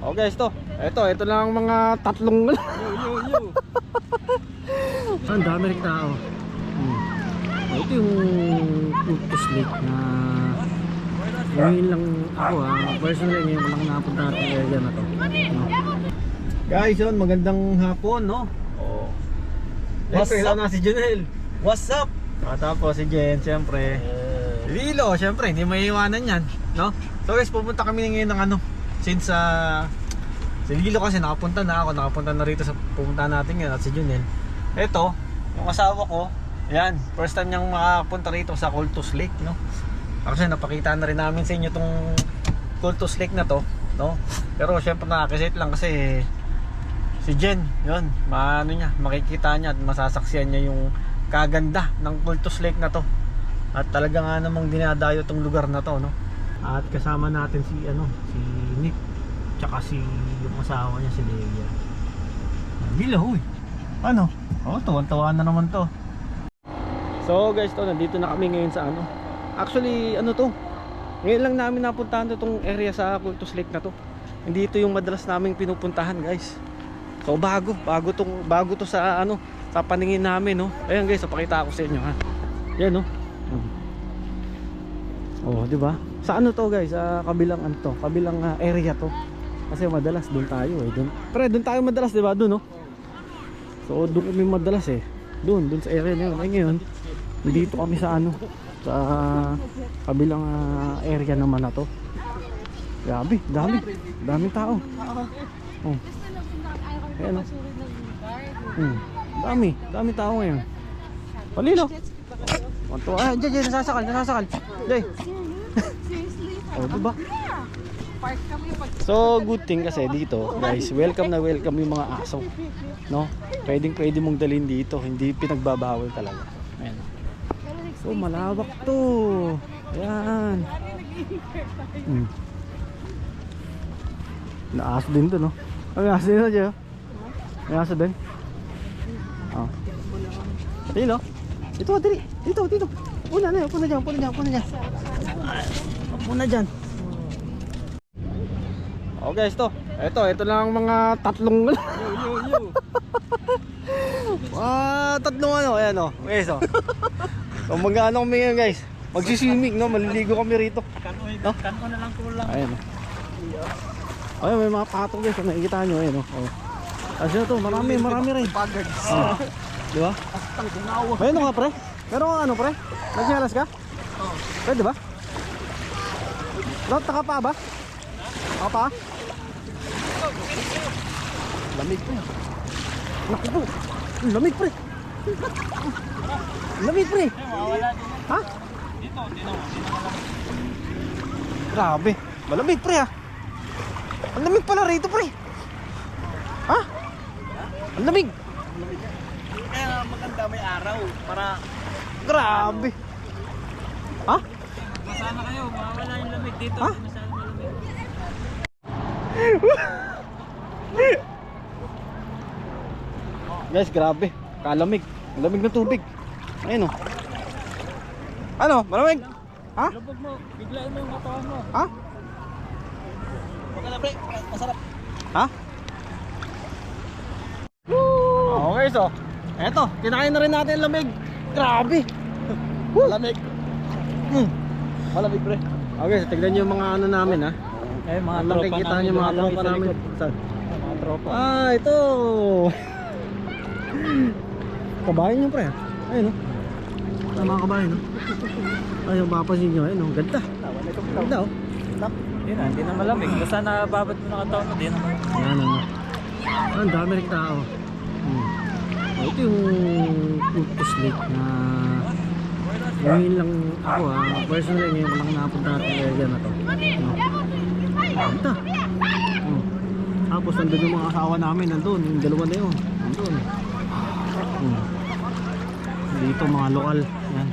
Oh guys, ito lang ang mga tatlong Yo. ang dami rin tao. Ito yung Cultus Lake na ngayon lang ako personally ngayon lang napunta natin yung area na to. Guys, yun, magandang hapon, no? What's up? Na si Junel. What's up? Tapos si Jen, siyempre. Lilo, siyempre, hindi maiiwanan yan, no? So guys, pupunta kami ngayon ng since si Lilo kasi nakapunta na rito sa pupunta natin ngayon at si Junel. Ito, yung asawa ko, ayan, first time niyang makapunta rito sa Cultus Lake, no? Kasi napakita na rin namin sa inyo tong Cultus Lake na to, no? Pero siyempre nakakisite lang kasi si Jen, yun, makikita niya at masasaksiyan niya yung kaganda ng Cultus Lake na to. At talaga nga namang dinadayo tong lugar na to, no? At kasama natin si Nick, tsaka yung asawa niya si Leia. Bila, huy. Ano? Tuwan-tawa na naman to. So guys, nandito na kami ngayon sa actually, ngayon lang namin napuntahan itong area sa Cultus Lake na to. Hindi ito yung madalas naming pinupuntahan, guys. So bago to sa sa paningin namin, no. Ayan guys, pakita ko sa inyo, ha. Yan, no. Oh, di ba? Sa to, guys? Sa kabilang kabilang area to. Kasi madalas doon tayo, doon. Doon tayo madalas, di ba? Doon, no. So doon kami madalas doon sa area na yun. Ay ngayon, dito kami sa sa kabilang area naman na to. Grabe, daming tao. Oh. Ayan, dami tao ngayon. Palino. Diyan, nasasakal. Diyan. Oh, diba? So, good thing kasi dito, guys, welcome yung mga aso, no? Pwede mong dalhin dito, hindi pinagbabawal talaga. Ayan. So, malawak to. Ayan. Naaso din to, no? May aso din na dyan. May aso din. Oh. Dito. Dito. Puna dyan. Oh guys, ito lang ang mga tatlong Yo. tatlong ayan guys, so mag-ano kami ngayon, guys, magsiswimming, no, maliligo kami rito, no? Kanto na lang kulang. Ayan, ayun, may mga patong, guys, nakikita nyo, ayan, kasi ito, marami rin di ba? Ayun nga, pre, pero pre, nagsihalas ka? Pwede ba? Taka pa ba? Apa? Lamig po. Naku po. Lamig pre. Ha? Dito. Grabe. Malamig pre ha. Ang lamig pala rito pre. Ha? Ang lamig. Kaya maganda may araw para Grabe. Ha? masana kayo, mawala yung lamig dito. Ha? Masana malamig. Guys, grabe. Kalamig. Lamig ng tubig. Ayun malamig? Ha? Lubog mo, biglain mo yung katawan mo. Ha? Baka na pre, masarap. Ha? Okay, so eto, kinain na rin natin ang lamig. Grabe. Malamig. Malamig pre. Okay, so tignan nyo yung mga namin, ha. Mga Nakikita nyo yung mga tropa namin. Saan? Mga tropa. Ito. Kabayan nyo pre, ha. Ayun, no. Mga kabayan, no. Ay, yung mapapansin nyo, ayun, no. Ganda. Ganda, oh. Hindi na malamig. Basta nababad mo na katawan mo, di na malamig. Yan. Ang dami rin tao. Ito yung Cultus Lake na ngayon lang ako personally ngayon lang napunta natin yung area na to. Ganda. Tapos nandun yung mga asawa namin, nandun, yung dalawa na yun, nandun. Dito mga lokal, yan.